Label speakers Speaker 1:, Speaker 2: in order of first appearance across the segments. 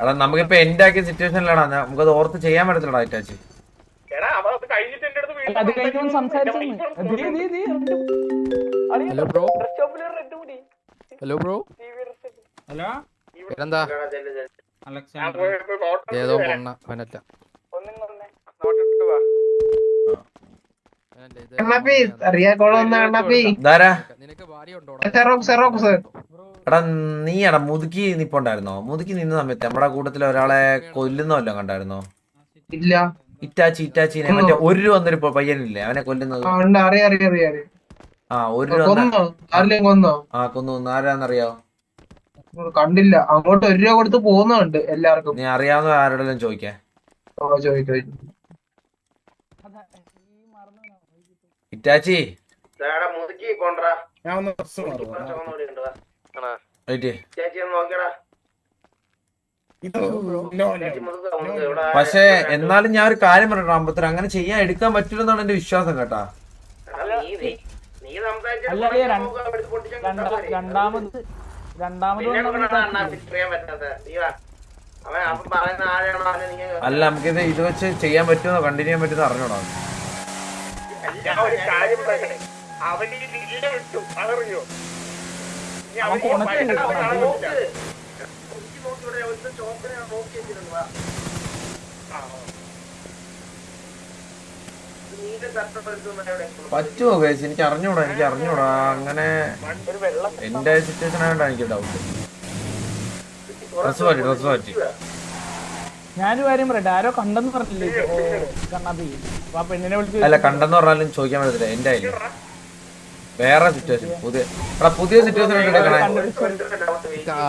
Speaker 1: എടാ നമുക്കിപ്പോ എൻഡ് ആക്കിയ സിറ്റുവേഷനിലാടാ, നമുക്കത് ഓർത്ത് ചെയ്യാൻ പറ്റത്തില്ലടാ Itachi.
Speaker 2: Hello bro. Hello bro.
Speaker 3: Hello
Speaker 2: എന്താ ഏതോ പൊണ്ണ അവനല്ല. നിനക്ക് ഭാര്യ ഉണ്ടോടാ?
Speaker 1: എടാ നീയാടാ മുതുക്കി നിപ്പുണ്ടായിരുന്നോ? മുതുക്കി നിന്ന സമയത്ത് നമ്മുടെ കൂട്ടത്തിൽ ഒരാളെ കൊല്ലുന്നല്ലോ കണ്ടായിരുന്നോ?
Speaker 4: ഇല്ല.
Speaker 1: ഇറ്റാച്ചിനെ മറ്റേ ഒരു രൂപ വന്നൊരു പയ്യനില്ലേ അവനെ കൊല്ലുന്നത്? ആ ഒരു രൂപ കൊന്നു. ആരാന്നറിയാവോ?
Speaker 4: കണ്ടില്ല. അങ്ങോട്ട് 1 രൂപ കൊടുത്ത് പോകുന്നുണ്ട് എല്ലാവർക്കും.
Speaker 1: നീ അറിയാവുന്ന ആരോടെല്ലാം ചോദിക്കേ. ഇറ്റാച്ചി പക്ഷെ എന്നാലും ഞാൻ ഒരു കാര്യം പറഞ്ഞോ അമ്പത്തിന്, അങ്ങനെ ചെയ്യാൻ എടുക്കാൻ പറ്റില്ലെന്നാണ് എന്റെ വിശ്വാസം കേട്ടാ. അല്ല നമുക്കിത് ഇത് വെച്ച് ചെയ്യാൻ പറ്റുമോ, കണ്ടിന്യൂ ചെയ്യാൻ പറ്റുമോ അറിഞ്ഞോടാ. പറ്റുമോ ഗൈസ്? എനിക്ക് അറിഞ്ഞൂടാ അങ്ങനെ എന്റെ സിറ്റുവേഷൻ ആയതുകൊണ്ടാണ് എനിക്ക് ഡൗട്ട്. ഡ്രസ് മാറ്റി
Speaker 3: ഞാനൊരു കാര്യം പറയട്ടെ, ആരോ കണ്ടെന്ന് പറഞ്ഞില്ലേ കണ്ണാപ്പി? ആ പെണ്ണിനെ വിളിച്ച്
Speaker 1: അല്ല കണ്ടെന്ന് പറഞ്ഞാലും ചോദിക്കാൻ പറ്റത്തില്ല. എന്റെ ആയാലും വേറെ സിറ്റുവേഷൻ, പുതിയ സിറ്റുവേഷൻ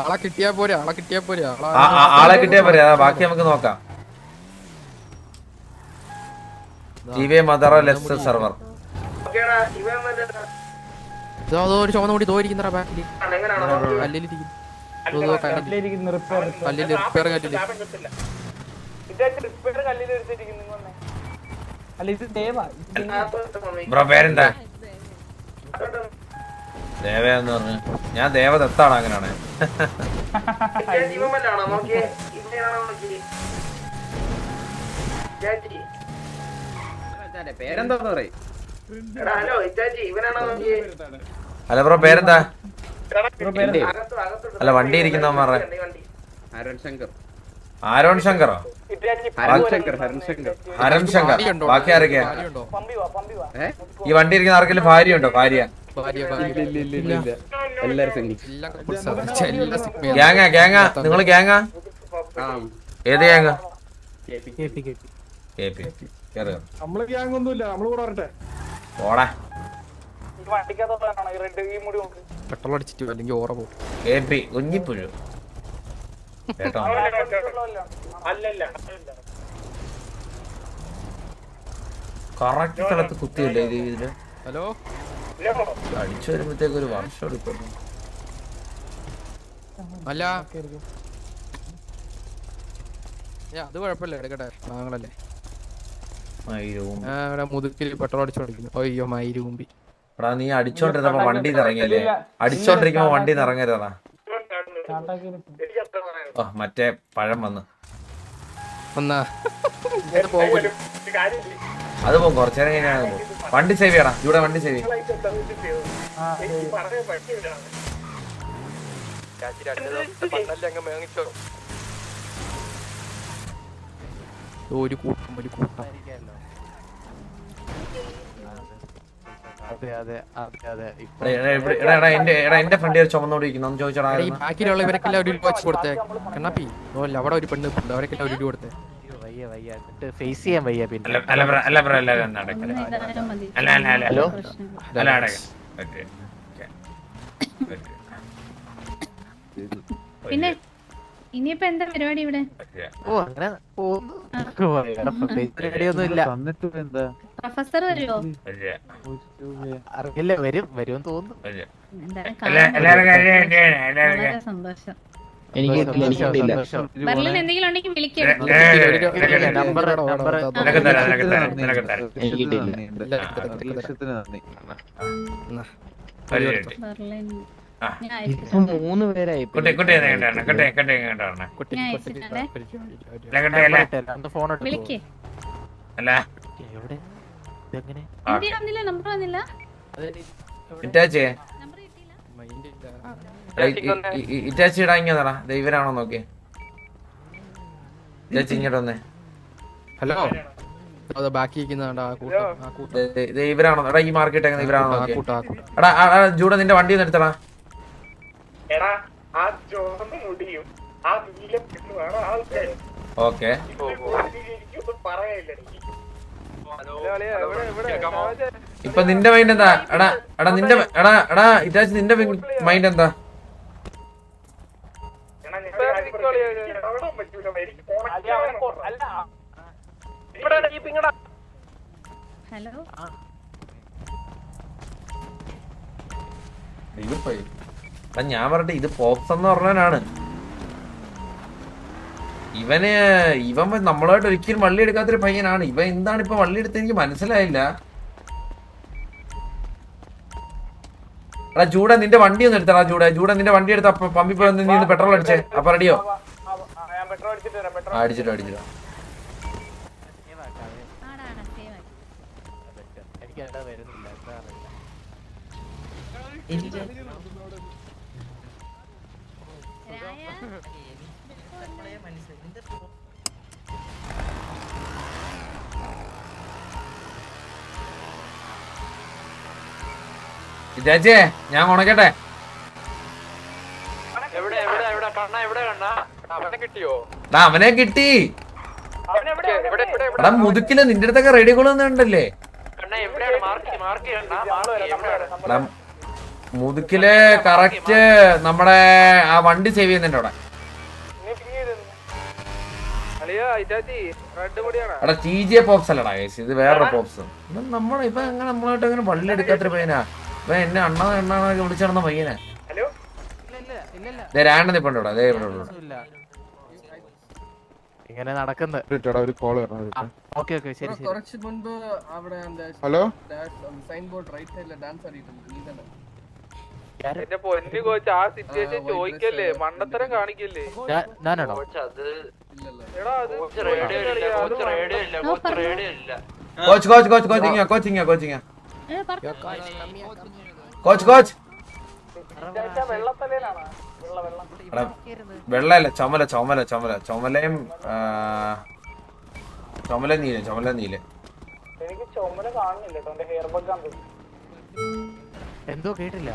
Speaker 2: ആളെ കിട്ടിയാ പോരെ.
Speaker 1: ആളെ കിട്ടിയാ പോരെ, ബാക്കി നമുക്ക് നോക്കാം. ടിവി മദർ ലെസ് സെർവർ
Speaker 2: ഒരു ചുവന്ന കൂടി തോയിരിക്കുന്ന ബാക്കിൽ
Speaker 1: ബ്രോ പേരെന്താ? ദേവയെന്ന് പറഞ്ഞു. ഞാൻ ദേവദത്താണ്. അങ്ങനെയാണ്. അല്ല ബ്രോ പേരെന്താ? അല്ല വണ്ടി ഇരിക്കുന്നവന്മാരുടെ ആരോൺ ശങ്കറോ? ഹരൺ ശങ്കർ. ബാക്കി ആരൊക്കെയാ? ഈ വണ്ടി ഇരിക്കുന്ന ആർക്കെങ്കിലും ഭാര്യ ഉണ്ടോ? ഭാര്യ ഗ്യാങ്ങാ നിങ്ങള് ഗ്യാങ്ങാ? ഏത് ഗ്യാങ്ങാ? ഓടാ
Speaker 2: പെട്രോൾ അടിച്ചിട്ട് അല്ലെങ്കിൽ ഓറ പോകും.
Speaker 1: കുഞ്ഞിപ്പുഴു കേട്ടോ. കറക്റ്റ് സ്ഥലത്ത് കുത്തിയല്ലേ ഇത്? ഇതില്
Speaker 2: ഹലോ
Speaker 1: അടിച്ചു വരുമ്പോഴത്തേക്ക് ഒരു വർഷം എടുക്കും.
Speaker 2: അല്ല അത് കുഴപ്പമില്ല, എടുക്കട്ടെ. ഞങ്ങളല്ലേ മുതുക്കിൽ പെട്രോൾ അടിച്ചു പഠിക്കുന്നു. അയ്യോ മയിരൂമ്പി.
Speaker 1: എടാ നീ അടിച്ചോണ്ടിരുന്നപ്പോ വണ്ടിന്ന് ഇറങ്ങിയല്ലേ? അടിച്ചോണ്ടിരിക്കുമ്പോ വണ്ടിന്ന് ഇറങ്ങരുതാ. മറ്റേ പഴം വന്ന് അത് പോകും. കുറച്ചേരം കഴിഞ്ഞാൽ പോകും. വണ്ടി സേവ് ചെയ്യടാ. ഇവിടെ വണ്ടി സേവ്
Speaker 2: ഒരു കൂട്ടം
Speaker 1: എന്റെ ഫ്രണ്ട് ചുമന്നോടിരിക്കുന്നു. ചോദിച്ചോടാ
Speaker 2: ബാക്കിയുള്ള ഇവരൊക്കെല്ലാം ഒരു രൂപ വെച്ച് കൊടുത്തേ. കണ്ണാപ്പി അവിടെ ഒരു പെണ്ണ് അവരൊക്കെല്ലാം 1 രൂപ കൊടുത്തേ.
Speaker 5: ഫേസ് ചെയ്യാൻ വയ്യ. പിന്നെ
Speaker 6: പിന്നെ ഇനിയിപ്പോ എന്താ പരിപാടി ഇവിടെ?
Speaker 5: അങ്ങനെ പരിപാടിയൊന്നും ഇല്ല.
Speaker 6: പ്രൊഫസർ വരുമോ?
Speaker 5: അറിയില്ല. വരും തോന്നുന്നു.
Speaker 6: സന്തോഷം.
Speaker 5: എനിക്ക്
Speaker 6: ബെർലിൻ എന്തെങ്കിലും ഉണ്ടെങ്കിൽ വിളിക്കാം. ബെർലിൻ
Speaker 1: ആ.
Speaker 6: ഞാൻ അയച്ചു
Speaker 5: ഇപ്പൊ 3 പേരായി
Speaker 1: കുട്ടി
Speaker 5: ഫോൺ
Speaker 6: വിളിക്കേ
Speaker 1: അല്ല
Speaker 5: എവിടെ ഇതെങ്ങനെ
Speaker 6: എന്റെ വന്നില്ല നമ്പർ വന്നില്ല
Speaker 1: ഇറ്റാച്ചേ
Speaker 6: നമ്പർ കിട്ടിയില്ല
Speaker 1: ഇറ്റാച്ചി ഇടാങ്ങിയതാടാ ദൈവരാണോ നോക്കിയേ ഇറ്റാച്ചി ഇങ്ങോട്ട് വന്നേ
Speaker 2: ഹലോ അത് ബാക്കി
Speaker 1: ഇവരാണോ എടാ ഈ മാർക്കറ്റ് ഇവരാണോ നോക്കിയേ
Speaker 2: കൂട്ടാ
Speaker 1: എടാ ജൂഡ നിന്റെ വണ്ടി ഒന്ന് എടുത്തടാ ഓക്കെ ഇപ്പൊ നിന്റെ മൈൻഡ് എന്താ എടാ നിന്റെ ഇറ്റാച്ച് നിന്റെ മൈൻഡ് എന്താ
Speaker 6: ഹലോ
Speaker 1: ഞാൻ പറഞ്ഞിട്ട് ഇത് പോപ്സ് എന്ന് പറഞ്ഞവനാണ് ഇവൻ നമ്മളായിട്ട് ഒരിക്കലും വള്ളി എടുക്കാത്തൊരു പയ്യനാണ്. ഇവൻ എന്താണ് ഇപ്പൊ വള്ളി എടുത്ത് എനിക്ക് മനസ്സിലായില്ല. എടാ ജൂഡ നിന്റെ വണ്ടി ഒന്ന് എടുത്തടാ. ജൂഡ നിന്റെ വണ്ടി എടുത്ത പമ്പി പോയി നീ പെട്രോൾ അടിച്ചേ. അപ്പൊ റെഡിയോ? അടിച്ചിട്ടോ
Speaker 6: ആടാ സേവ്
Speaker 5: എനിക്ക് എന്താ വരുന്നില്ല
Speaker 6: രായ
Speaker 1: ഇതാച്ചേ ഞാൻ ഉണക്കട്ടെ. അവനെ കിട്ടി. എടാ മുതുക്കില് നിന്റെ അടുത്തൊക്കെ റെഡി കൊള്ളുന്നുണ്ടല്ലേ? മുതുക്കില് കറക്റ്റ് നമ്മുടെ ആ വണ്ടി സേവ് ചെയ്യുന്നുണ്ട് അവിടെ. എടാ TJ പോപ്സ് അല്ലടാ ഗൈസ്, ഇത് വേറൊരു പോപ്സ്. നമ്മളെ ഇപ്പൊ അങ്ങനെ നമ്മളായിട്ട് അങ്ങനെ വള്ളി എടുക്കാത്തൊരു പയ്യനാ. ഇപ്പൊ എന്നെ എണ്ണാന്നൊക്കെ വിളിച്ചിടന്ന പയ്യനാ. രാണ്ടെന്നിപ്പോ
Speaker 5: ഇങ്ങനെ നടക്കുന്നത്.
Speaker 4: കുറച്ച് മുൻപ് അവിടെ
Speaker 7: ഹലോ
Speaker 4: സൈൻ ബോർഡ് റൈറ്റ് സൈഡിലെ ഡാൻസ് അറിയിട്ടുണ്ട്.
Speaker 8: എന്റെ പൊന്നു കോച്ച് ആ സിറ്റുവേഷൻ ചോദിക്കല്ലേ, മണ്ടത്തരം കാണിക്കല്ലേ.
Speaker 5: ഞാനാണോ?
Speaker 1: വെള്ളല്ല ചുമല നീല
Speaker 8: എനിക്ക് ചുമല കാണുന്നില്ല. ഹെയർ ബഗ്
Speaker 5: എന്തോ കേട്ടില്ല.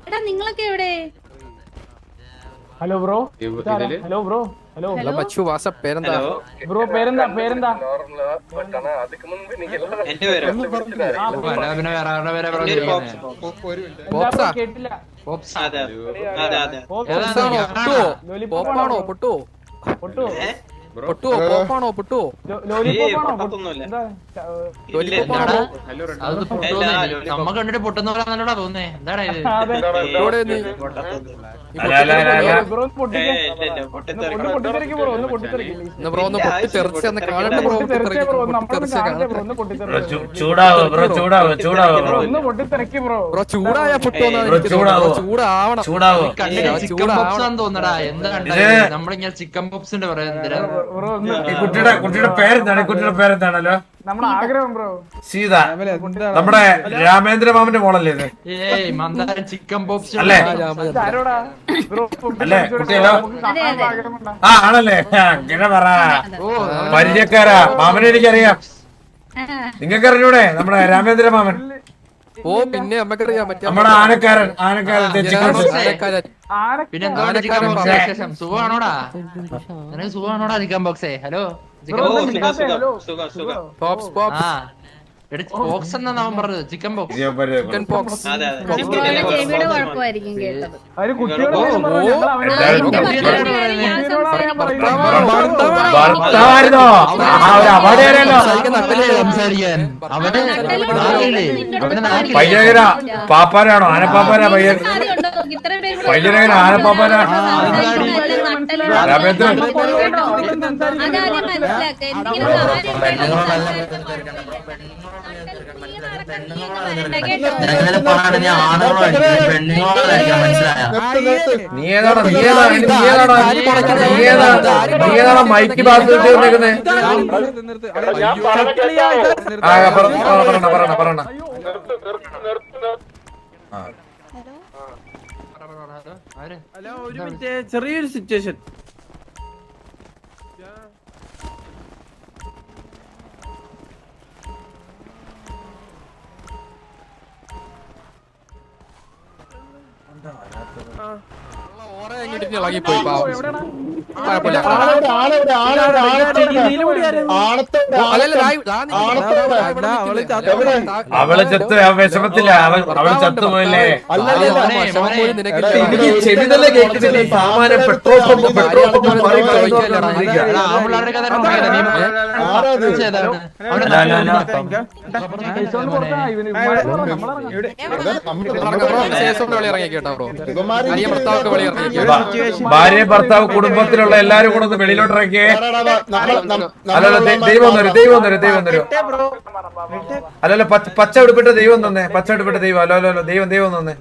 Speaker 6: എടാ നിങ്ങളൊക്കെ എവിടെ?
Speaker 3: Hello bro. Hello bro. Hello
Speaker 2: മച്ചു വാട്സ്ആപ്പ് പേരെന്താ
Speaker 3: ബ്രോ? പേരെന്താ? കേട്ടില്ല.
Speaker 2: പോപ്പാണോ പൊട്ടോ? പോപ്പാണോ പൊട്ടോ?
Speaker 5: നമ്മ കണ്ടിട്ട് പൊട്ടുന്ന പോലെയാണല്ലോടാ തോന്നേ. എന്താടാ ഇത്?
Speaker 2: ചൂടായ
Speaker 5: തോന്നടാ. എന്താ നമ്മളിങ്ങനെ ചിക്കൻ പോപ്സിന്റെ പറയാ.
Speaker 1: കുട്ടിയുടെ പേരെന്താണല്ലോ?
Speaker 3: നമ്മുടെ ആഗ്രഹം ബ്രോ
Speaker 1: സീത. നമ്മുടെ രാമേന്ദ്ര മാമന്റെ മോളല്ലേ ഇത്?
Speaker 5: ചിക്കൻ പോപ്സ്
Speaker 1: അല്ലേ? അല്ലേ കുട്ടിയല്ലോ? ആ ആണല്ലേ? അങ്ങനെ പറ. പരിചയക്കാരാ മാമനെ എനിക്കറിയാം. നിങ്ങൾക്ക് അറിഞ്ഞൂടെ നമ്മുടെ രാമേന്ദ്ര മാമൻ?
Speaker 2: ഓ പിന്നെ നമുക്കറിയാൻ പറ്റും.
Speaker 1: നമ്മുടെ ആനക്കാരൻ
Speaker 5: പിന്നെന്താ വിശേഷം? സുഖമാണോടാ? നിനക്ക് സുഖമാണോടാ ചിക്കൻ ബോക്സേ? ഹലോ ബോക്സ് എന്നാ അവൻ പറഞ്ഞത്. Chicken box.
Speaker 2: Chicken pox.
Speaker 6: ചെവിയുടെ കുഴപ്പമായിരിക്കും കേട്ടത്.
Speaker 1: ഭർത്താവായിരുന്നോ? പയ്യകര പാപ്പാനാണോ? ആനപ്പാപ്പാനാ പയ്യൻ? പയ്യനകര ആനപ്പാപ്പാനാ? രാമേന്ദ്രൻ നീ ഏതാണോ മൈക്ക് ഭാഗത്ത് വന്നേക്കുന്നേ? പറയണ
Speaker 7: ഹലോ ഒരു മിനിറ്റ് ചെറിയൊരു സിറ്റുവേഷൻ
Speaker 2: ഇളകിപ്പോയി
Speaker 1: അവള് ചത്ത് വിഷമത്തില്ല, അവള് ചത്തുപോയില്ലേ? എനിക്ക് ചെവി തന്നെ കേൾക്കുന്നില്ല. സാമാന്യം പെട്രോൾ പമ്പ് ഭാര്യ ഭർത്താവ് കുടുംബത്തിലുള്ള എല്ലാരും കൂടെ ഒന്ന് വെളിയിലോട്ട് ഇറക്കിയേ. അല്ലല്ല ദൈവം തരും. അല്ലല്ല പച്ച ഉടുപ്പിട്ട ദൈവം തന്നെ, പച്ച ഉടുപ്പിട്ട ദൈവം. അല്ലോ ദൈവം തന്നെ.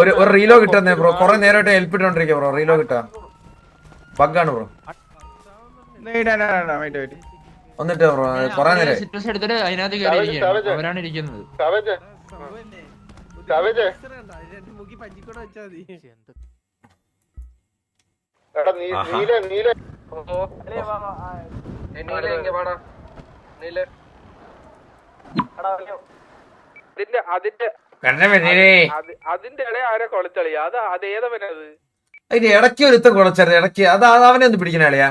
Speaker 1: ഒരു റീലോ കിട്ടുന്നേ ബ്രോ, കൊറേ നേരമായിട്ട് ഹെൽപ്പ് ഇട്ടോണ്ടിരിക്കുക ബ്രോ. റീലോ കിട്ടാ ബഗ്ഗാണ് ബ്രോ. വന്നിട്ട് ബ്രോ കൊറേ നേരം
Speaker 5: അവരാണ് ഇരിക്കുന്നത്.
Speaker 8: അതിന്റെ ഇടയിൽ ആരെ കൊളച്ചളി? അത് ഏതവനത്?
Speaker 1: അതിന്റെ ഇടയ്ക്ക് ഒരുത്തം കുളച്ചത് ഇടയ്ക്ക്. അത് അവനെ ഒന്ന് പിടിക്കണ കളിയാ.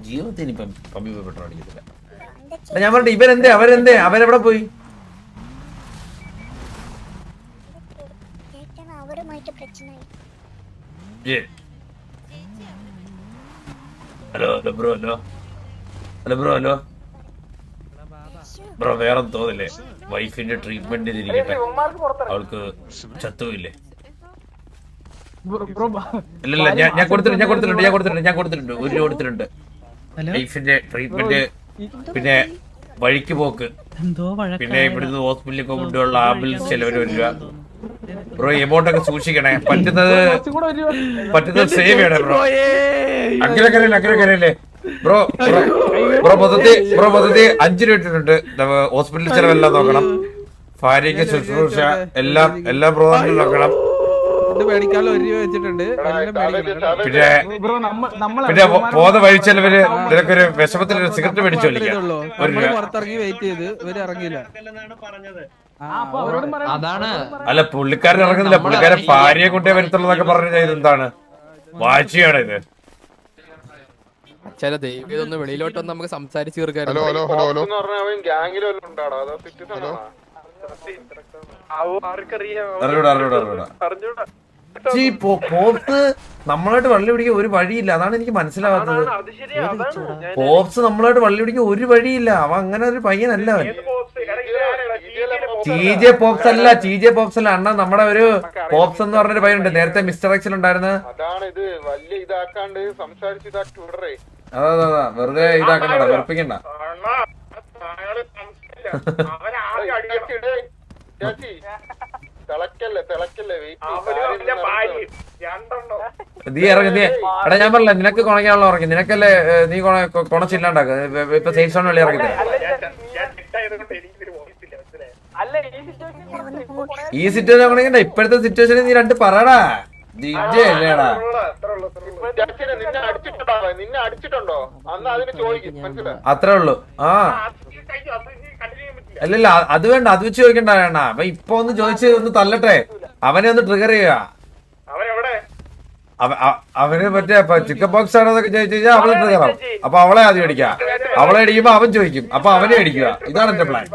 Speaker 1: ജീവിതത്തിൽ ഇപ്പം സമീപപ്പെട്ടോണ്ടിരിക്കത്തില്ല. ഞാൻ പറഞ്ഞിട്ട് ഇവരെന്തേ അവരെവിടെ പോയി? ഹലോ ബ്രോ, വേറെ തോന്നില്ലേ? വൈഫിന്റെ ട്രീറ്റ്മെന്റ് ചെയ്തിരിക്കട്ടെ, അവൾക്ക് ചത്തുമില്ലേ? ഇല്ലല്ല, ഞാൻ കൊടുത്തിട്ടുണ്ട്. ഒരു കൊടുത്തിട്ടുണ്ട്. ലൈഫിന്റെ ട്രീറ്റ്മെന്റ്, പിന്നെ വഴിക്ക് പോക്ക്, പിന്നെ ഇവിടുന്ന് ഹോസ്പിറ്റലിലേക്ക് കൊണ്ടുള്ള ആംബുലൻസ് ചെലവര് വരിക. ബ്രോ എമൗണ്ട് ഒക്കെ സൂക്ഷിക്കണേ. പറ്റുന്നത് സേവ് ചെയ്യണേ ബ്രോ. അങ്ങനെ കരയില്ലേ ബ്രോ. മൊത്തത്തിൽ 5 രൂപ ഇട്ടിട്ടുണ്ട്. ഹോസ്പിറ്റൽ ചെലവെല്ലാം നോക്കണം, ഭാര്യയ്ക്ക് ശുശ്രൂഷ എല്ലാ പ്രോഗ്രാമിലും നോക്കണം. പിന്നെ പോത വഴിച്ചെലവര് നിനക്കൊരു വിഷമത്തിലൊരു സിഗരറ്റ് മേടിച്ചു വലിക്കാം. അല്ല പുള്ളിക്കാരൻ ഇറങ്ങുന്നില്ല, പുള്ളിക്കാരൻ ഭാര്യയെ കൊണ്ടേ വരത്തുള്ളതൊക്കെ പറഞ്ഞു. എന്താണ് വാശിയാണ് ഇത്?
Speaker 2: ചില ദൈവം വെളിയിലോട്ട് വന്ന് നമുക്ക് സംസാരിച്ചു തീർക്കാൻ.
Speaker 1: പോപ്സ് നമ്മളായിട്ട് വള്ളി പിടിക്കാൻ ഒരു വഴിയില്ല. അതാണ് എനിക്ക് മനസ്സിലാവാത്തത്. പോപ്സ് നമ്മളായിട്ട് വള്ളി പിടിക്കാൻ ഒരു വഴിയില്ല. അവൻ അങ്ങനെ ഒരു പയ്യനല്ല. അവൻ TJ പോപ്സ് അല്ല അണ്ണ. നമ്മുടെ ഒരു പോപ്സ് എന്ന് പറഞ്ഞൊരു പയ്യനുണ്ട്, നേരത്തെ മിസ്റ്റർ എക്സിൽ ഉണ്ടായിരുന്ന. അതാ വെറുതെ ഇതാക്കണ്ട, വെറുപ്പിക്കണ്ട. നീ ഇറങ്ങി എടാ, ഞാൻ പറഞ്ഞില്ല നിനക്ക് കുണയ്ക്കാനുള്ള ഇറങ്ങി. നിനക്കല്ലേ നീ കുണച്ചില്ലാണ്ടാക്ക. ഇപ്പൊ സേഫ് സോൺ വെളി ഇറങ്ങി. ഈ സിറ്റുവേഷൻ ആണെങ്കിൽ ഇപ്പോഴത്തെ സിറ്റുവേഷനിൽ നീ രണ്ട് പറയടാ. ഡിജേടാ അത്രേ ഉള്ളു. ആ അല്ലല്ല, അത് വേണ്ട, അത് വെച്ച് ചോദിക്കണ്ട. അപ്പൊ ഇപ്പൊ ഒന്ന് ചോദിച്ച് ഒന്ന് തല്ലട്ടെ, അവനെ ഒന്ന് ട്രിഗർ ചെയ്യുക. അവന് മറ്റേ ചിക്കൻ ബോക്സ് ആണെന്നൊക്കെ ചോദിച്ചാൽ അവളെ ട്രിഗർ ആവും. അപ്പൊ അവളെ ആദ്യം അടിക്കുക. അവളെ അടിക്കുമ്പോ അവൻ ചോദിക്കും, അപ്പൊ അവനെ അടിക്കുക. ഇതാണ് എന്റെ പ്ലാൻ.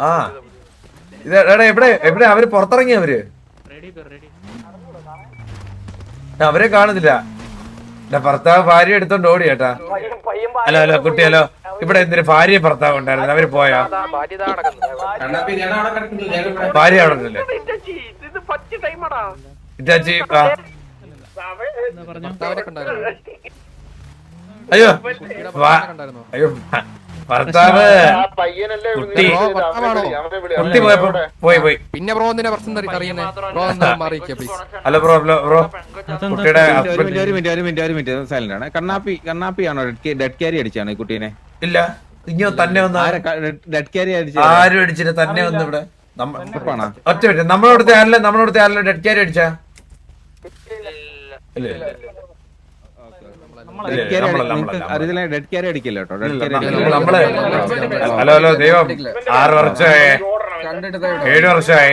Speaker 1: ആ ഇത് എവിടെ അവര് പുറത്തിറങ്ങി? അവരെ കാണുന്നില്ല. ഭർത്താവ് ഭാര്യ എടുത്തോണ്ട് ഓടി ചേട്ടാ. ഹലോ കുട്ടി, ഹലോ. ഇവിടെ എന്തിനു ഭാര്യ ഭർത്താവ് ഉണ്ടായിരുന്നു? അവര് പോയാ? ഭാര്യ അവിടെ ഉണ്ടല്ലേ? ഇറ്റാച്ചി
Speaker 2: ഭർത്താവിനെ കണ്ടായിരുന്നു.
Speaker 1: അയ്യോ
Speaker 2: കുട്ടിയുടെ ഭർത്താവിനെ കണ്ടായിരുന്നോ?
Speaker 1: അയ്യോ ഭർത്താവ് കുട്ടി കുട്ടി പോയി
Speaker 2: പിന്നെ ബ്രോ എന്തിനാ പ്രശ്നം അറിയുന്നേ? ബ്രോ ഒന്ന് മാറിയിരിക്കുക പ്ലീസ്.
Speaker 1: ഹലോ ബ്രോ കുട്ടിയുടെ
Speaker 9: ഒരു മിനിറ്റ് സൈലന്റ് ആണ്. കണ്ണാപ്പിയാണോ ഡെഡ് ക്യാരി അടിച്ചാണ് ഈ കുട്ടീനെ?
Speaker 1: ഇല്ല ഇഞ്ഞോ തന്നെ വന്ന്
Speaker 9: ഡെഡ് ക്യാരി അടിച്ച
Speaker 1: ആരും അടിച്ചിട്ട് തന്നെ വന്ന് ഇവിടെ ഒറ്റ മിനിറ്റ് നമ്മളോടത്തെ ആരല്ലോ ഡെഡ് ക്യാരി അടിച്ചാ?
Speaker 9: ഡെഡ് ക്യാരി അടിക്കില്ല കേട്ടോ.
Speaker 1: നമ്മള് ഹലോ ദൈവം 6 വർഷമായി 7 വർഷമായി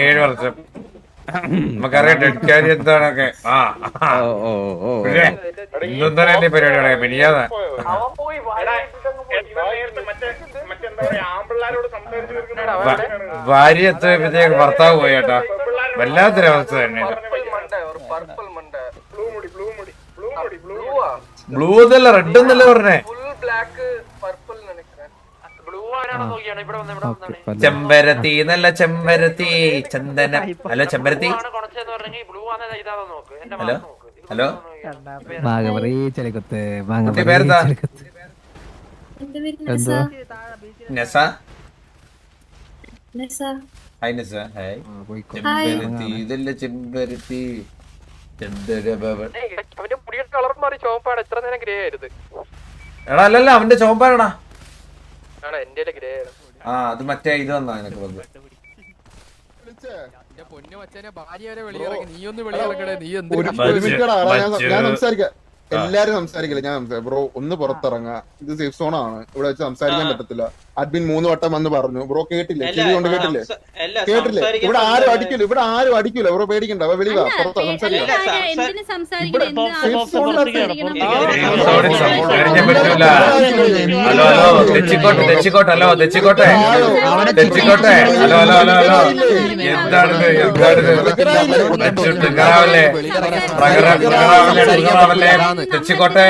Speaker 1: നമുക്കറിയാം ഡെഡ് ക്യാരി എന്താണൊക്കെ. ഇന്നും തന്നെ എന്റെ പരിപാടിയാണ് പിന്നെയാതാ ഭാര്യ എത്തുമ്പോഴത്തേക്ക് ഭർത്താവ് പോയി കേട്ടോ. വല്ലാത്തൊരവസ്ഥ തന്നെ. ബ്ലൂ എന്നല്ല റെഡ് എന്നല്ലേ പറഞ്ഞേ? ചെമ്പരത്തി നല്ല ചെമ്പരത്തി ചന്ദന. ഹലോ ചെമ്പരത്തി. ഹലോ കുട്ടി പേരെന്താ? നെസ. ഹായ് നെസ. ഹായ്. ചെമ്പരത്തി ഇതല്ല ചെമ്പരത്തി ചന്ദന. എടാ അല്ലല്ല അവന്റെ ചോമ്പാടാ. ആ അത് മറ്റേ ഇത് വന്നാ നിനക്ക് വന്ന്.
Speaker 2: പൊന്നു മച്ചനെ ഭാര്യ വരെ വെളിയിറങ്ങി. നീ ഒന്ന് വെളിയിറങ്ങണേ. നീ എന്ത്
Speaker 10: ഞാൻ സംസാരിക്കാം. എല്ലാരും സംസാരിക്കില്ല. ഞാൻ ബ്രോ ഒന്ന് പുറത്തിറങ്ങാ. ഇത് സേഫ് സോൺ ആണ്. ഇവിടെ വെച്ച് സംസാരിക്കാൻ പറ്റത്തില്ല. അഡ്മിൻ 3 വട്ടം വന്ന് പറഞ്ഞു. ബ്രോ കേട്ടില്ലേ? ചെവി കൊണ്ട് കേട്ടില്ലേ? ഇവിടെ ആരും അടിക്കൂല. ബ്രോ പേടിക്കണ്ട. വെളിവാ പുറത്താ സംസാരിക്കാം.
Speaker 1: ഹലോ തെച്ചിക്കോട്ടെ ഹലോ തെച്ചിക്കോട്ടെ ഹലോ എന്താണിത് തെച്ചിക്കോട്ടെ.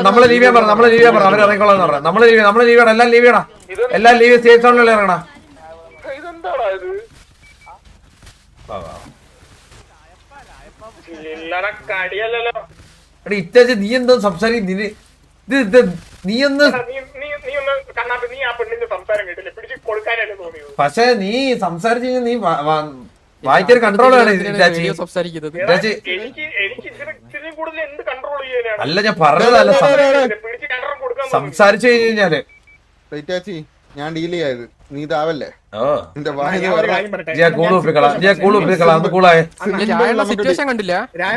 Speaker 1: നമ്മള് ലീവ് പറ അവര് ഇറങ്ങിക്കോളാന്ന് പറഞ്ഞ. നമ്മള് ലീവ് എല്ലാം ലീവ് സേഫ് സോണിൽ ഇറങ്ങണ. ഇറ്റാച്ച് നീ എന്തോ സംസാരിക്കും. നീ ഒന്ന് പക്ഷെ നീ സംസാരിച്ചു നീ വായിക്കൊരു കൺട്രോൾ ആണ്
Speaker 2: സംസാരിക്കുന്നത്.
Speaker 1: അല്ല ഞാൻ പറഞ്ഞതല്ല സംസാരിച്ചു കഴിഞ്ഞാല്
Speaker 10: ഞാൻ ഡീൽ ചെയ്യാത്. നീ ഇതാവല്ലേ?
Speaker 2: സിറ്റുവേഷൻ കണ്ടില്ല.
Speaker 10: ഞാൻ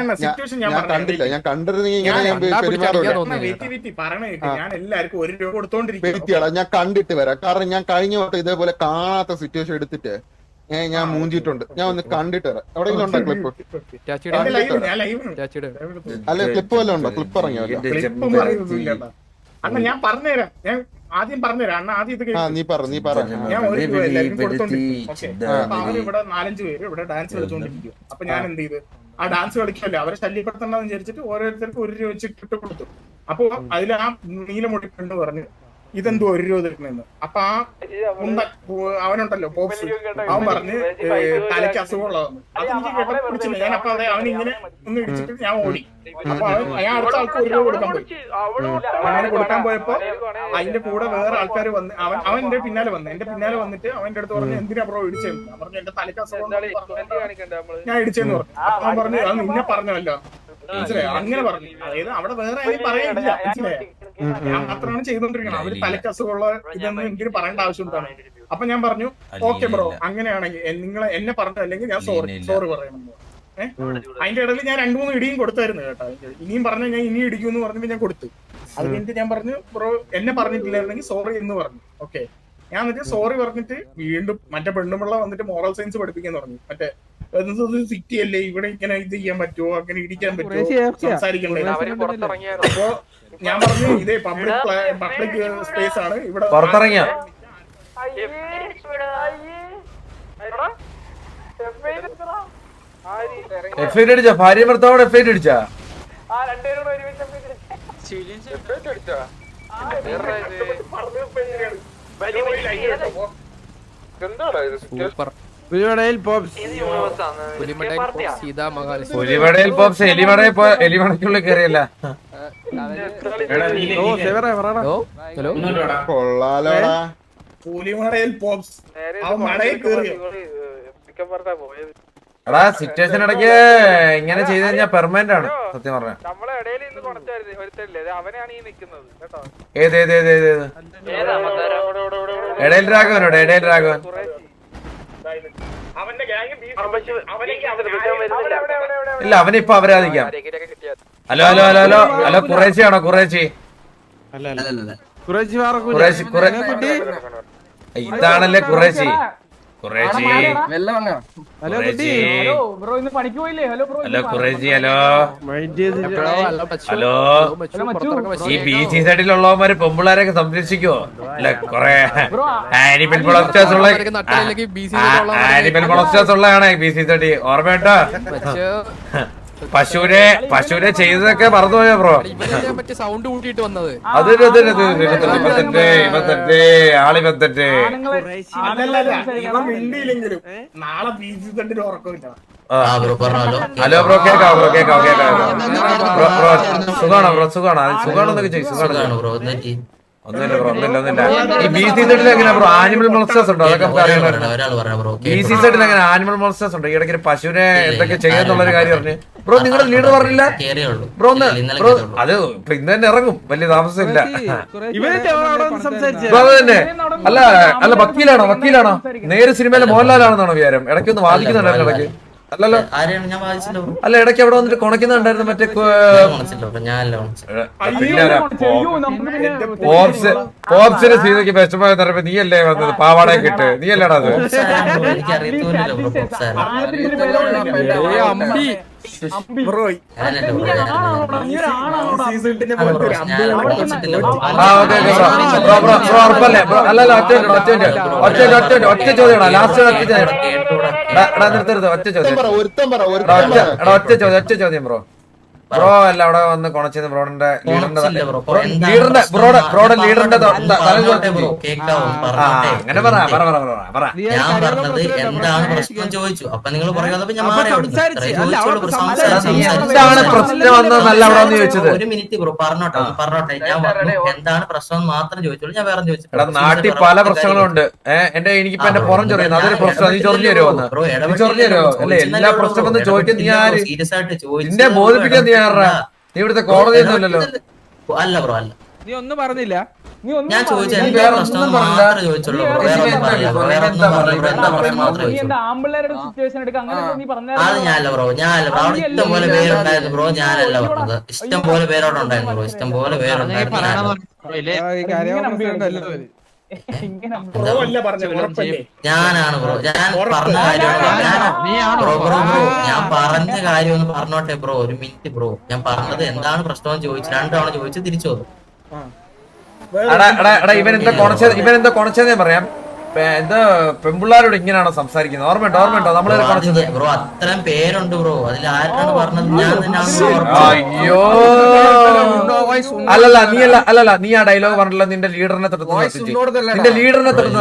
Speaker 10: കണ്ടില്ല. ഞാൻ കണ്ടിരുന്നെങ്കിൽ ഞാൻ കണ്ടിട്ട് വരാം. കാരണം ഞാൻ കഴിഞ്ഞ വട്ടം ഇതേപോലെ കാണാത്ത സിറ്റുവേഷൻ എടുത്തിട്ട് ഞാൻ മൂഞ്ചിട്ടുണ്ട്. ഞാൻ ഒന്ന് കണ്ടിട്ട് വരാം. എവിടെയെങ്കിലും ഉണ്ടോ ക്ലിപ്പ്? അല്ല ക്ലിപ്പ് വല്ലതും ഉണ്ടോ? ക്ലിപ്പ് ഇറങ്ങിയോ?
Speaker 3: അണ്ണ ഞാൻ പറഞ്ഞുതരാം. ഞാൻ ആദ്യം പറഞ്ഞുതരാം. അണ്ണ ആദ്യം ഇത്
Speaker 10: നീ പറ.
Speaker 3: ഞാൻ ഒരു എല്ലാവരും കൊടുത്തോണ്ടിരിക്കും. അവര് ഇവിടെ 4-5 പേര് ഇവിടെ ഡാൻസ് കളിച്ചോണ്ടിരിക്കും. അപ്പൊ ഞാൻ എന്ത് ചെയ്ത് ആ ഡാൻസ് കളിക്കല്ലേ അവരെ ശല്യപ്പെടുത്തണ്ടെന്ന് വിചാരിച്ചിട്ട് ഓരോരുത്തർക്ക് 1 രൂപ വെച്ചിട്ട് ഇട്ട് കൊടുത്തു. അപ്പൊ അതിൽ ആ നീലമുടി പെണ്ണ് പറഞ്ഞു ഇതെന്തോ 1 രൂപ തരുന്നെന്ന്. അപ്പൊ ആ അവനുണ്ടല്ലോ പോപ്സ് അവൻ പറഞ്ഞ് തലയ്ക്ക് അസുഖമുള്ളതെന്ന്. അതെനിക്ക് കേട്ടോ പിടിച്ചില്ല. ഞാൻ അപ്പൊ അവനിങ്ങനെ ഒന്ന് ഇടിച്ചിട്ട് ഞാൻ ഓടി. അപ്പൊ ഞാൻ അടുത്ത ആൾക്ക് 1 രൂപ കൊടുക്കാൻ പോയി. അങ്ങനെ കൊടുക്കാൻ പോയപ്പോ അതിന്റെ കൂടെ വേറെ ആൾക്കാർ വന്ന് അവൻ എന്റെ പിന്നാലെ വന്നിട്ട് അവന്റെ അടുത്ത് പറഞ്ഞു എന്തിനാ ബ്രോ ഇടിച്ചെന്ന്. പറഞ്ഞു എന്റെ തലയ്ക്ക് അസുഖം ഞാൻ ഇടിച്ചെന്ന് പറഞ്ഞു. അവൻ പറഞ്ഞു അത് നിന്നെ പറഞ്ഞല്ലോ. മനസ്സിലായോ? അങ്ങനെ പറഞ്ഞു. അതായത് അവിടെ വേറെ ആരും പറയാനില്ല. മനസ്സിലായോ? ഞാൻ മാത്രമാണ് ചെയ്തോണ്ടിരിക്കണം. അവര് തലയ്ക്ക് അസുഖമുള്ള ഇതൊന്നും എനിക്ക് പറയേണ്ട ആവശ്യം എന്താണ്. അപ്പൊ ഞാൻ പറഞ്ഞു ഓക്കെ ബ്രോ അങ്ങനെയാണെങ്കിൽ നിങ്ങൾ എന്നെ പറഞ്ഞു അല്ലെങ്കിൽ ഞാൻ സോറി പറയണം. അതിന്റെ ഇടയിൽ ഞാൻ 2-3 ഇടിയും കൊടുത്തായിരുന്നു കേട്ടോ. ഇനിയും പറഞ്ഞ ഞാൻ ഇനി ഇടിക്കുമെന്ന് പറഞ്ഞിട്ട് ഞാൻ കൊടുത്തു. അത് കഴിഞ്ഞിട്ട് ഞാൻ പറഞ്ഞു ബ്രോ എന്നെ പറഞ്ഞിട്ടില്ലായിരുന്നെങ്കിൽ സോറി എന്ന് പറഞ്ഞു. ഓക്കെ ഞാൻ എന്നിട്ട് സോറി പറഞ്ഞിട്ട് വീണ്ടും മറ്റേ പെണ്ണുപിള്ള വന്നിട്ട് മോറൽ സയൻസ് പഠിപ്പിക്കാൻ തുടങ്ങി. മറ്റേ സിറ്റി അല്ലേ ഇവിടെ ഇങ്ങനെ ഇത് ചെയ്യാൻ പറ്റുമോ അങ്ങനെ ഇടിക്കാൻ പറ്റുമോ സംസാരിക്കണ്ടേ. അപ്പൊ ഞാൻ പറഞ്ഞു ഇതേ പബ്ലിക് സ്പേസ് ആണ് ഇവിടെ
Speaker 1: പുറത്തിറങ്ങിയ എഫ്ഐആർ അടിച്ചാ ഭാര്യ ഭർത്താവോട് എഫ്ഐആർ അടിച്ചാ
Speaker 2: സൂപ്പർ.
Speaker 7: പുലിവടയിൽ പോപ്സ്
Speaker 2: പുലിമടയിൽ സീതാ മഹാലക്ഷ്മി.
Speaker 1: പുലിവടയിൽ പോപ്സ് എലിവടയ്ക്കുള്ളിൽ കയറിയല്ല.
Speaker 7: ഓ സെവറേ പറടാ.
Speaker 2: ഹലോ
Speaker 10: കൊള്ളാലോടാ.
Speaker 3: കൂലിമടയിൽ പോപ്സ് ആ മടയിൽ കയറിയോ?
Speaker 1: എടാ സിറ്റുവേഷൻ ഇടയ്ക്ക് ഇങ്ങനെ ചെയ്ത് കഴിഞ്ഞാൽ പെർമനന്റ് ആണ് സത്യം പറഞ്ഞ.
Speaker 8: നമ്മളെ ഇടയിൽ ഇന്ന് കൊണച്ചായിരുന്നു ഒരുത്തല്ലേ, അവനാണ് ഈ നിക്കുന്നത് കേട്ടോ.
Speaker 1: ഏത് ഇടയിൽ രാഘവനോട് ഇടയിൽ രാഘവൻ
Speaker 3: അവന്റെ ഗ്യാങ്
Speaker 1: ഇല്ല അവനിപ്പൊ അപരാധിക്കാം. Hello hello hello hello hello കുറേച്ചി ആണോ? കുറേച്ചി
Speaker 7: കുറേച്ചി വാറക്കൂല.
Speaker 1: കുറേച്ചി ഇതാണല്ലേ കുറേച്ചി. കുറേച്ചി
Speaker 7: ഹലോ കുട്ടി.
Speaker 8: ബ്രോ ഇന്ന് പണിക്ക് പോയില്ലേ? Hello bro.
Speaker 1: ഹലോ കുറേച്ചി ഹലോ
Speaker 7: മൈൻഡ് ചെയ്തില്ല.
Speaker 1: ഹലോ. ഈ ബീച്ച് സൈഡിലുള്ളവന്മാര് പെമ്പിള്ളാരെയൊക്കെ സംരക്ഷിക്കുവോ? അല്ല കൊറേ ആനിമൽ പ്രൊഡക്റ്റേഴ്സ് ഉള്ള ആനിമൽ പ്രൊഡക്റ്റേഴ്സ് ഉള്ളതാണ് ബി.സി. സൈഡിൽ. ഓർമ്മയുണ്ടോ? പശുവിനെ ചെയ്തതൊക്കെ മറന്നുപോയോ ബ്രോ?
Speaker 2: മറ്റേ സൗണ്ട് കൂട്ടിയിട്ട് വന്നത്
Speaker 1: അതൊരു ആളിപത്തെറ്റ്.
Speaker 3: ഇവൻ മിണ്ടിയില്ലെങ്കിലും നാളെ ബീച്ച് തണ്ടിൽ ഉറക്കമില്ല.
Speaker 1: ഹലോ ബ്രോ കേക്കാവോ? ബ്രോ സുഖാണോന്നൊക്കെ ചോദിച്ചു. ഒന്നുമില്ല ബ്രോ ഒന്നുമില്ല. ഈ ബി.സി. സൈഡിൽ എങ്ങനെയാ ബ്രോ ആനിമൽ മോൺസ്റ്റേഴ്സ് ഉണ്ടോ? അതൊക്കെ ബി.സി. സൈഡിൽ എങ്ങനെ ആനിമൽ മോൺസ്റ്റേഴ്സ് ഉണ്ടോ? ഈ ഇടയ്ക്ക് പശുവിനെ എന്തൊക്കെ ചെയ്യുന്നുള്ളൊരു കാര്യം പറഞ്ഞു ബ്രോ. നിങ്ങളുടെ ലീഡർ പറഞ്ഞില്ല ബ്രോ? ബ്രോ അത് ഇപ്പൊ ഇന്ന് തന്നെ ഇറങ്ങും, വലിയ താമസമില്ല. ബ്രോ അത് തന്നെ. അല്ല വക്കീലാണോ? നേര് സിനിമയിലെ മോഹൻലാലാണെന്നാണോ വിചാരം? ഇടയ്ക്കൊന്ന് വാദിക്കുന്നുണ്ടായിരുന്നു ഇടയ്ക്ക്. അല്ലല്ലോ അല്ല ഇടയ്ക്ക് അവിടെ വന്നിട്ട് കുണക്കുന്നുണ്ടായിരുന്നു മറ്റേ പോപ്സിന് സീതയ്ക്ക് വിഷമമായി തരപ്പോ നീയല്ലേ വന്നത്? പാവാടയൊക്കെ ഇട്ട് നീയല്ലേടാ അത്?
Speaker 3: ബ്രോ
Speaker 1: ഉറപ്പല്ലേ ബ്രോ? അല്ലല്ല ഒറ്റ ചോദ്യം ലാസ്റ്റ് നിർത്തരുത്. ഒറ്റ ചോദ്യം ബ്രോ. ബ്രോ അല്ല അവിടെ വന്ന് കൊണച്ചത് ബ്രോഡിന്റെ ലീഡറിന്റെ അങ്ങനെ പറ.
Speaker 5: ഞാൻ പറഞ്ഞത് എന്താണ് പ്രശ്നം ചോദിച്ചു. അപ്പൊ നിങ്ങൾ പറയാതെ
Speaker 1: എന്താണ് പ്രശ്നം വന്നല്ല അവിടെ വന്ന് ചോദിച്ചത്?
Speaker 5: ഒരു മിനിറ്റ് ബ്രോ പറഞ്ഞോട്ടെ. ഞാൻ പറഞ്ഞു എന്താണ് പ്രശ്നം മാത്രം ചോദിച്ചോളൂ. ഞാൻ വേറെ ചോദിച്ചു.
Speaker 1: എടാ നാട്ടിൽ പല പ്രശ്നങ്ങളുണ്ട്. എനിക്കിപ്പോ എന്റെ പുറം ചൊറിയുന്നു. അതൊരു പ്രശ്നം. നീ ചൊറിഞ്ഞു തരുമോ? നീ ചൊറിഞ്ഞു തരുമോ? അല്ലെ എല്ലാ പ്രശ്നമൊന്നും ചോദിക്കാൻ നീ ആര്?
Speaker 5: സീരിയസ് ആയിട്ട് ചോദിച്ചു.
Speaker 1: നിന്നെ ബോധിപ്പിക്കാൻ നീ ആരാ? നീ ഇവിടുത്തെ കോടതിയൊന്നും അല്ലല്ലോ.
Speaker 5: അല്ല ബ്രോ അല്ല.
Speaker 7: നീ ഒന്നും പറഞ്ഞില്ല.
Speaker 5: ഞാൻ ചോദിച്ചു എന്താ പ്രശ്നം മാത്രമേ ചോദിച്ചുള്ളൂ. അത് ഞാനല്ല ബ്രോ. അവിടെ ഇഷ്ടം പോലെ പേരുണ്ടായിരുന്നു ബ്രോ. ഞാനല്ല പറഞ്ഞത്. ഇഷ്ടം പോലെ പേരോടെ ഉണ്ടായിരുന്നു ബ്രോ. ഇഷ്ടം പോലെ പേരുണ്ടായിരുന്നു. ഞാനാണ് ബ്രോ. ഞാൻ പറഞ്ഞ കാര്യമാണ്. ഞാൻ പറഞ്ഞ കാര്യം ഒന്ന് പറഞ്ഞോട്ടെ ബ്രോ. ഒരു മിനിറ്റ് ബ്രോ. ഞാൻ പറഞ്ഞത് എന്താണ് പ്രശ്നം ചോദിച്ചു. 2 തവണ ചോദിച്ചു തിരിച്ചു വന്നു.
Speaker 1: ഇവനെന്താ കൊണച്ചതെന്ന് പറയാം. എന്താ പെമ്പിള്ളാരോട് ഇങ്ങനെയാണോ സംസാരിക്കുന്നത്? ഓർമ്മയുണ്ടോ നമ്മള്
Speaker 5: ബ്രോ? അത്രയും പേരുണ്ട് ബ്രോ. അതിൽ ആരാണ് പറഞ്ഞത്? ഞാൻ തന്നെ.
Speaker 1: അയ്യോ അല്ലല്ല നീ ആ ഡയലോഗ് പറഞ്ഞല്ലോ. നിന്റെ ലീഡറിനെ തൊട്ട് നിന്റെ ലീഡറിനെ തൊട്ട്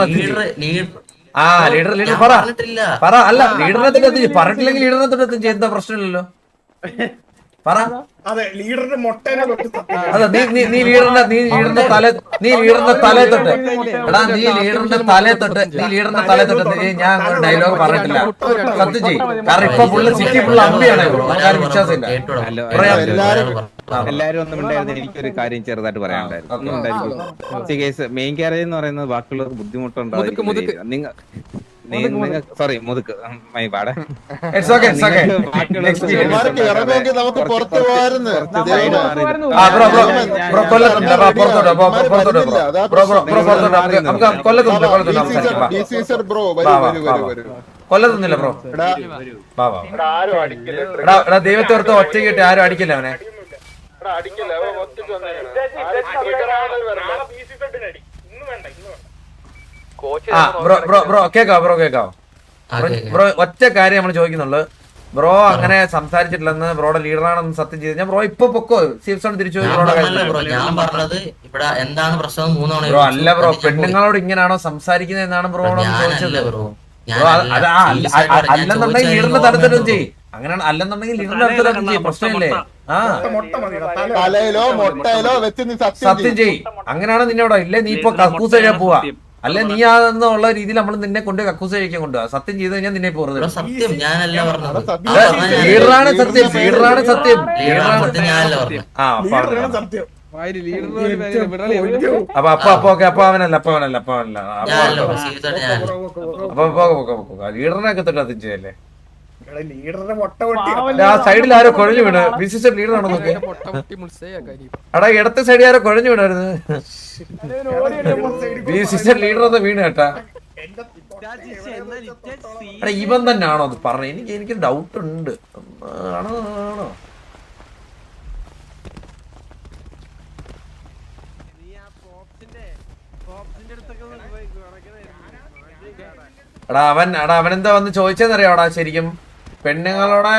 Speaker 1: ആ ലീഡർ പറ. അല്ല ലീഡറിനെ തൊട്ട് പറഞ്ഞിട്ടില്ലെങ്കിൽ ലീഡറിനെ തൊട്ട് ചെയ്യുന്ന പ്രശ്നമില്ലല്ലോ. പറ.
Speaker 3: അതെ ലീഡറിന്റെ മൊട്ടേനെ
Speaker 1: അല്ല നീ ലീഡറിന്റെ തലേ തൊട്ട് എടാ നീ ലീഡറിന്റെ തലേ തൊട്ട് ഞാൻ ഒരു ഡയലോഗ് പറഞ്ഞിട്ടില്ല. സത്യം ചെയ്യും. കാരണം ഇപ്പൊ ഫുള്ള് സിറ്റി ഫുള്ള് അമ്പിയാണ്. ആരും വിശ്വാസമില്ല.
Speaker 9: എല്ലാരും ഒന്നും ഉണ്ടായിരുന്നു. എനിക്കൊരു കാര്യം ചെറുതായിട്ട് പറയാനുണ്ടായിരുന്നു. കേസ് മെയിൻ ക്യാരേജ് എന്ന് പറയുന്നത് ബാക്കിയുള്ളവർക്ക് ബുദ്ധിമുട്ടുണ്ടാവും. നിങ്ങൾ സോറി മുതുക്ക് മൈ പാടെ
Speaker 1: കൊല്ലത്തൊന്നുമില്ല ബ്രോ. എടാ ദൈവത്തെ ഓർത്ത് ഒറ്റ കേട്ട് ആരും അടിക്കില്ല അവനെ. ബ്രോ കേക്കാവോ? ബ്രോ ഒറ്റ കാര്യം നമ്മൾ ചോദിക്കുന്നുള്ളു. ബ്രോ അങ്ങനെ സംസാരിച്ചിട്ടില്ലെന്ന് ബ്രോയുടെ ലീഡറാണെന്ന് സത്യം ചെയ്ത് ഞാൻ ബ്രോ ഇപ്പൊ പൊക്കോ സീസൺ തിരിച്ചു
Speaker 5: എന്താണ് പ്രശ്നം?
Speaker 1: ബ്രോ അല്ല ബ്രോ പെണ്ണുങ്ങളോട് ഇങ്ങനെയാണോ സംസാരിക്കുന്നത് എന്നാണ് ബ്രോയോട് ചോദിച്ചത്. അല്ലെന്നുണ്ടെങ്കിൽ ലീഡറിന്റെ തലത്തിലും ചെയ്യും. അങ്ങനെയാണ്. അല്ലെന്നുണ്ടെങ്കിൽ ലീഡറിന്റെ തലത്തിലും ചെയ്യും. പ്രശ്നമില്ലേ? ആ
Speaker 10: തലയിലോ മൊട്ടയിലോ വെച്ച് നീ
Speaker 1: സത്യം ചെയ്യും. അങ്ങനെയാണ് നിന്നോടോ. ഇല്ലേ നീ ഇപ്പൊ കക്കൂസ് കഴിയാൻ പോവാ. അല്ലെ നീ ആണെന്നുള്ള രീതിയിൽ നമ്മൾ നിന്നെ കൊണ്ട് കക്കൂസ് കഴിക്കാൻ കൊണ്ടുപോവാ. സത്യം ചെയ്ത് കഴിഞ്ഞാൽ നിന്നെ പോറുന്നത്
Speaker 5: സത്യം ഞാനല്ല പറഞ്ഞത്.
Speaker 1: ലീഡറാണ് സത്യം. ലീഡറാണ് സത്യം.
Speaker 5: ഞാനല്ല പറഞ്ഞത്.
Speaker 1: ആ അപ്പൊ അപ്പൊ അവനല്ല.
Speaker 5: ഞാനല്ല സീരിയസായിട്ട് ഞാനല്ല.
Speaker 1: അപ്പൊ ലീഡറിനൊക്കെ തൊട്ട് സത്യം ചെയ്യല്ലേ.
Speaker 3: ലീഡറിന്റെ മുട്ട പൊട്ടി
Speaker 1: ആ സൈഡിൽ ആരോ കുഴഞ്ഞു വീണ്. ബിസിസ്റ്റർ ലീഡറാണോ നോക്കി. എടാ ഇടത്തെ സൈഡിൽ ആരോ കുഴഞ്ഞു വീണായിരുന്നു. ബിസിസ്റ്റർ ലീഡർ ഒന്ന് വീണ് കേട്ടാ. എടാ ഇവൻ തന്നെ ആണോ അത് പറഞ്ഞത്? എനിക്ക് ഡൗട്ട് ഉണ്ട്. ആണോ? അവനെന്താ വന്ന് ചോദിച്ചെന്നറിയാവടാ ശരിക്കും പെണ്ണുങ്ങളോടെ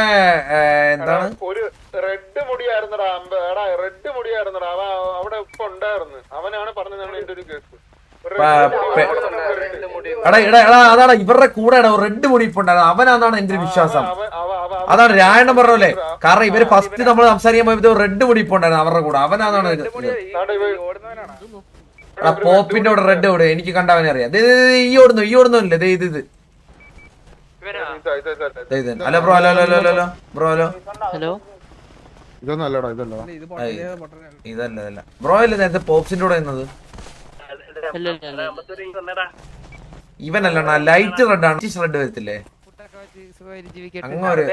Speaker 1: എന്താണ്
Speaker 10: ഒരു റെഡ് മുടിയായിരുന്നടാ. റെഡ് മുടിയായിരുന്നടാ. അവിടെ ഇപ്പൊ ഉണ്ടായിരുന്നു. അവനാണ് പറഞ്ഞതാണ് എന്റെ ഒരു കേസ്.
Speaker 1: അതാണ് ഇവരുടെ കൂടെ റെഡ് മുടി ഇപ്പൊ ഉണ്ടായിരുന്നു. അവനാന്നാണ് എന്റെ ഒരു വിശ്വാസം. അതാണ് രായണ്ണൻ പറഞ്ഞല്ലേ. കാരണം ഇവര് ഫസ്റ്റ് നമ്മൾ സംസാരിക്കാൻ പോയപ്പോ റെഡ് മുടി ഇപ്പൊ ഉണ്ടായിരുന്നു അവരുടെ കൂടെ. അവനാന്നാണ് പോപ്പിന്റെ കൂടെ റെഡ് കൂടെ എനിക്ക് കണ്ടവനെ അറിയാം. ഈ ഓടുന്നില്ലേ ഇത്. Hello bro. ഹലോ
Speaker 10: ഇതൊന്നും അല്ലടാ.
Speaker 1: ഇതല്ല ബ്രോ അല്ലേ നേരത്തെ പോപ്സിന്റെ കൂടെ നിന്നത്? ഇവനല്ല ലൈറ്റ് റെഡ് ആണ്. റെഡ് വരത്തില്ലേ അങ്ങോട്ട്?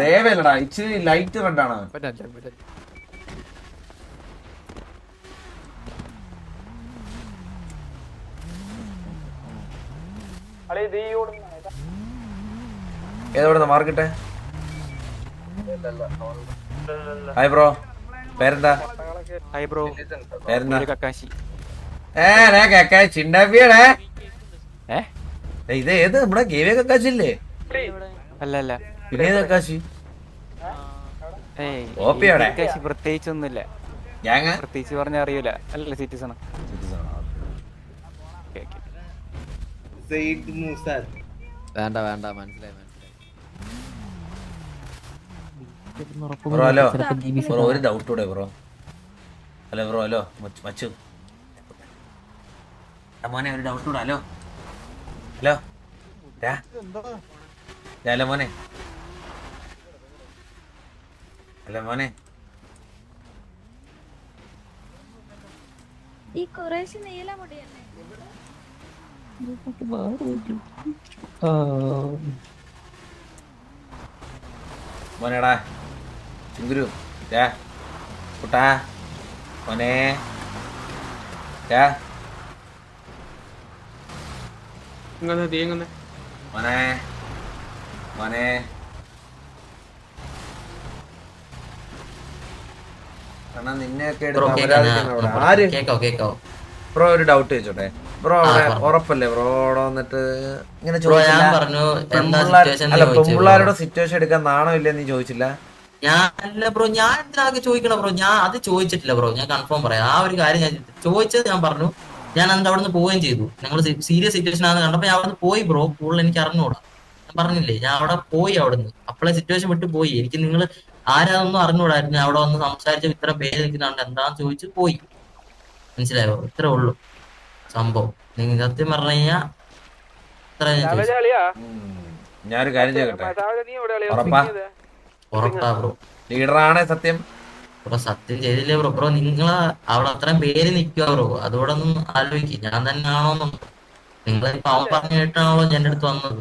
Speaker 1: ദേവല്ലടാ ഇച്ചിരി ലൈറ്റ് റെഡ് ആണ്. ഏതോടുന്ന മാർക്കട്ടെ. Hi bro. പേരെന്താ? പേരെന്താ? ചിണ്ടാപ്പിയടേ. ഇത് ഏത് നമ്മുടെ ഗേവേ കക്കാശി ഇല്ലേ?
Speaker 2: അല്ല
Speaker 1: പിന്നെ ഏത് കക്കാശി? ഓപ്പിയാടെ.
Speaker 2: പ്രത്യേകിച്ചൊന്നുമില്ല. പ്രത്യേകിച്ച് പറഞ്ഞ അറിയൂല. അല്ലല്ല സിറ്റിസൺ.
Speaker 11: വേണ്ട മനസ്സിലായി.
Speaker 1: ബ്രോ ഹലോ ബ്രോ ഒരു ഡൗട്ട് കൂടെ ബ്രോ. Hello bro. ഹലോ മച്ചു മോനെ ഒരു ഡൗട്ട് കൂടെ. ഹലോ മോനെ.
Speaker 6: ഈ കുറേശ്ശെ നീല മുടിയല്ലേ?
Speaker 1: മോനെടാ ചിങ്കുരു കുട്ടാ മോനെ മോനെ നിന്നെയൊക്കെ ആര് ബ്രോ ഒരു ഡൗട്ട് ചോദിച്ചോട്ടെ ബ്രോ? ഉറപ്പല്ലേ ബ്രോ അവിടെ വന്നിട്ട് ഇങ്ങനെ ചോദിച്ചില്ല? പെൺപിള്ളാരുടെ സിറ്റുവേഷൻ എടുക്കാൻ നാണോ ഇല്ലെന്ന് നീ ചോദിച്ചില്ല?
Speaker 5: ഞാനല്ല ബ്രോ. ഞാൻ എന്തിനാകെ ചോദിക്കണം ബ്രോ? ഞാൻ അത് ചോദിച്ചിട്ടില്ല ബ്രോ. ഞാൻ കൺഫേം പറയാം. ആ ഒരു കാര്യം ഞാൻ ചോദിച്ചത് ഞാൻ പറഞ്ഞു. ഞാൻ എന്നിട്ട് അവിടെ നിന്ന് പോവുകയും ചെയ്തു. ഞങ്ങൾ സീരിയസ് സിറ്റുവേഷൻ ആണെന്ന് കണ്ടപ്പോ ഞാൻ അവിടെ നിന്ന് പോയി ബ്രോ. കൂടുതൽ എനിക്ക് അറിഞ്ഞൂടാ. ഞാൻ പറഞ്ഞില്ലേ ഞാൻ അവിടെ പോയി. അവിടെ നിന്ന് അപ്പോഴേ സിറ്റുവേഷൻ വിട്ട് പോയി. എനിക്ക് നിങ്ങൾ ആരാതൊന്നും അറിഞ്ഞൂടായിരുന്നു. അവിടെ വന്ന് സംസാരിച്ച ഇത്ര പേര് നിൽക്കുന്നുണ്ട് എന്താന്ന് ചോദിച്ചു പോയി. മനസ്സിലായോ? ഇത്രേ ഉള്ളൂ സംഭവം. നിങ്ങൾ സത്യം പറഞ്ഞു കഴിഞ്ഞാ
Speaker 1: ഞാനൊരു കാര്യം ചെയ്യട്ടെ?
Speaker 5: ഉറപ്പാ ബ്രോ.
Speaker 1: ലീഡറാണ് സത്യം
Speaker 5: ബ്രോ. സത്യം ചെയ്തില്ലേ ബ്രോ? ബ്രോ നിങ്ങള് അവിടെ അത്രയും പേര് നിൽക്കുക ബ്രോ. അതോടെ ഒന്നും ആലോചിക്കും. ഞാൻ തന്നെ ആണോന്നും. നിങ്ങളിപ്പോ അവൻ പറഞ്ഞു കേട്ടാണല്ലോ എന്റെ അടുത്ത് വന്നത്.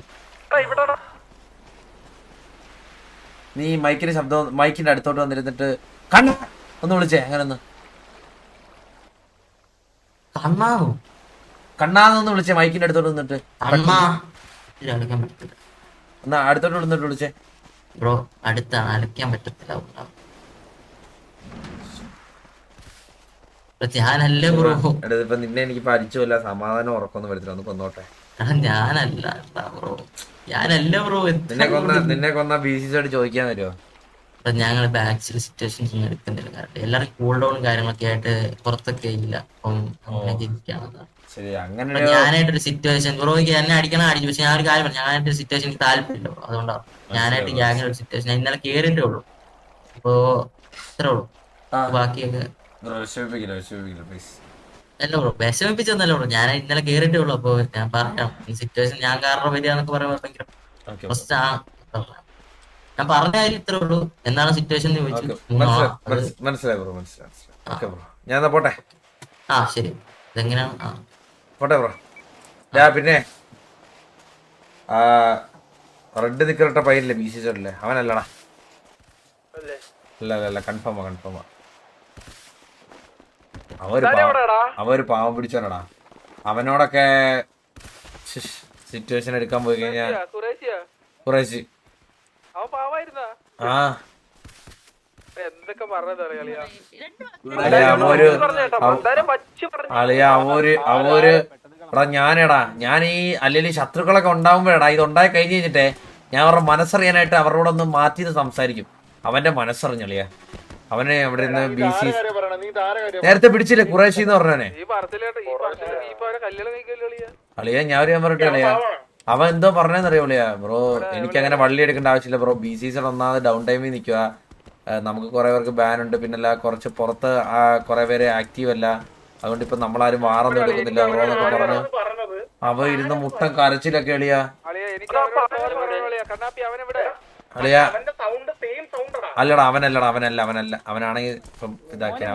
Speaker 1: നീ മൈക്കിന്റെ ശബ്ദം മൈക്കിന്റെ അടുത്തോട്ട് വന്നിരുന്നിട്ട് കണ്ണ ഒന്ന് വിളിച്ചേ. അങ്ങനെ ഒന്ന് കണ്ണാന്ന് വിളിച്ചേ. മൈക്കിന്റെ അടുത്തോട്ട് വന്നിട്ട് എന്നാ അടുത്തോട്ട് വന്നിട്ട് വിളിച്ചേ.
Speaker 5: ബ്രോ അടുത്താണ്. അലക്കാൻ പറ്റത്തില്ല. ഞാനല്ല ബ്രോ.
Speaker 1: ഇപ്പൊ നിന്നെ എനിക്ക് പരിചയമില്ല. സമാധാനം ഉറക്കൊന്നും വരുത്തില്ല. ഒന്ന് കൊന്നോട്ടെ.
Speaker 5: ഞാനല്ല ബ്രോ. ഞാനല്ല ബ്രോ.
Speaker 1: നിന്നെ കൊന്ന BCC ആയിട്ട് ചോദിക്കാൻ വരുമോ?
Speaker 5: ഞങ്ങളിപ്പോ ആക്ച്വലി സിറ്റുവേഷൻസ് എടുക്കുന്നില്ല. കാരണം എല്ലാവരും കൂൾ ഡൗൺ കാര്യങ്ങളൊക്കെ ആയിട്ട് പുറത്തൊക്കെ ഇല്ല. അപ്പം അങ്ങനെയൊക്കെ ഇരിക്കുകയാണ്.
Speaker 1: ശരി അങ്ങനെ
Speaker 5: അപ്പൊ ഞാനായിട്ടൊരു സിറ്റുവേഷൻ ബ്രോയ്ക്ക് എന്നെ അടിക്കണം അടിച്ചു, പക്ഷെ ഞാൻ ഒരു കാര്യം പറഞ്ഞു, ഞാനായിട്ടൊരു സിറ്റുവേഷൻ എനിക്ക് താല്പര്യമില്ല. അതുകൊണ്ടാണ് ഞാനായിട്ട് ഗ്യാങ്ങിൽ ഒരു സിറ്റുവേഷൻ. ഞാൻ ഇന്നലെ കേറിയിട്ടേ ഉള്ളൂ. അപ്പോ ഇത്രേ ഉള്ളൂ. ബാക്കിയൊക്കെ അല്ല ബ്രോ, വിഷമിപ്പിച്ചൊന്നല്ല ബ്രോ, ഞാൻ ഇന്നലെ കേറിയിട്ടേ ഉള്ളൂ. അപ്പൊ ഞാൻ പറയാം ഈ സിറ്റുവേഷൻ ഞാൻ കാരണം വരിക എന്നൊക്കെ പറയുമ്പോൾ ഭയങ്കര ഫസ്റ്റ് ആണ്. ഞാൻ പറഞ്ഞ കാര്യം ഇത്രേ ഉള്ളൂ. എന്താണ് സിറ്റുവേഷൻ എന്ന് ചോദിച്ചു.
Speaker 1: മനസ്സിലായി ബ്രോ, മനസ്സിലായി. ഓക്കെ ബ്രോ, ഞാൻ എന്നാ പോട്ടെ.
Speaker 5: ആ ശരി, ഇതെങ്ങനെയാണ്?
Speaker 1: പോട്ടെ ബ്രോ. പിന്നെ റെഡ് നിക്കറിട്ട പയ്യല്ലേ ബി സി സോല്ലേ, അവനല്ലടാ. അല്ല കൺഫേമാ. അവര് പാവം പിടിച്ചോനടാ. അവനോടൊക്കെ സിറ്റുവേഷൻ എടുക്കാൻ പോയി കഴിഞ്ഞാ കുറേശ്ശി
Speaker 8: എന്തൊക്കെ പറഞ്ഞതറിയാ
Speaker 1: ഞാൻ ഈ അല്ലെങ്കിൽ ശത്രുക്കളൊക്കെ ഉണ്ടാവുമ്പോഴാ ഇത് ഉണ്ടായി കഴിഞ്ഞ് കഴിഞ്ഞിട്ടേ ഞാൻ അവരുടെ മനസ്സറിയാനായിട്ട് അവരോടൊന്ന് മാറ്റി സംസാരിക്കും. അവന്റെ മനസ്സറിഞ്ഞളിയാ. അവനെ അവിടെ നിന്ന് ബി സി നേരത്തെ പിടിച്ചില്ലേ ഖുറൈശി എന്ന് പറഞ്ഞവനെ. അളിയാ ഞാൻ പറഞ്ഞിട്ട് അളിയാ അവൻ എന്തോ പറഞ്ഞെന്നറിയാ ബ്രോ. എനിക്ക് അങ്ങനെ വള്ളി എടുക്കേണ്ട ആവശ്യമില്ല ബ്രോ. ബി സി സി ഒന്നാമത് ഡൗൺ ടൈമിൽ നിൽക്കുക. നമുക്ക് കുറെ പേർക്ക് ബാൻ ഉണ്ട്, പിന്നല്ല കുറച്ച് പുറത്ത് കുറെ പേര് ആക്റ്റീവ് അല്ല. അതുകൊണ്ട് ഇപ്പൊ നമ്മളാരും വാറൊന്നും എടുക്കുന്നില്ല ബ്രോ എന്നൊക്കെ പറഞ്ഞു അവ ഇരുന്ന് മുട്ടം കരച്ചിലൊക്കെ അളിയാ. അളിയാ അല്ലടാ അവനല്ലടാ, അവനാണെങ്കിൽ ഇപ്പം ഇതാക്കിയ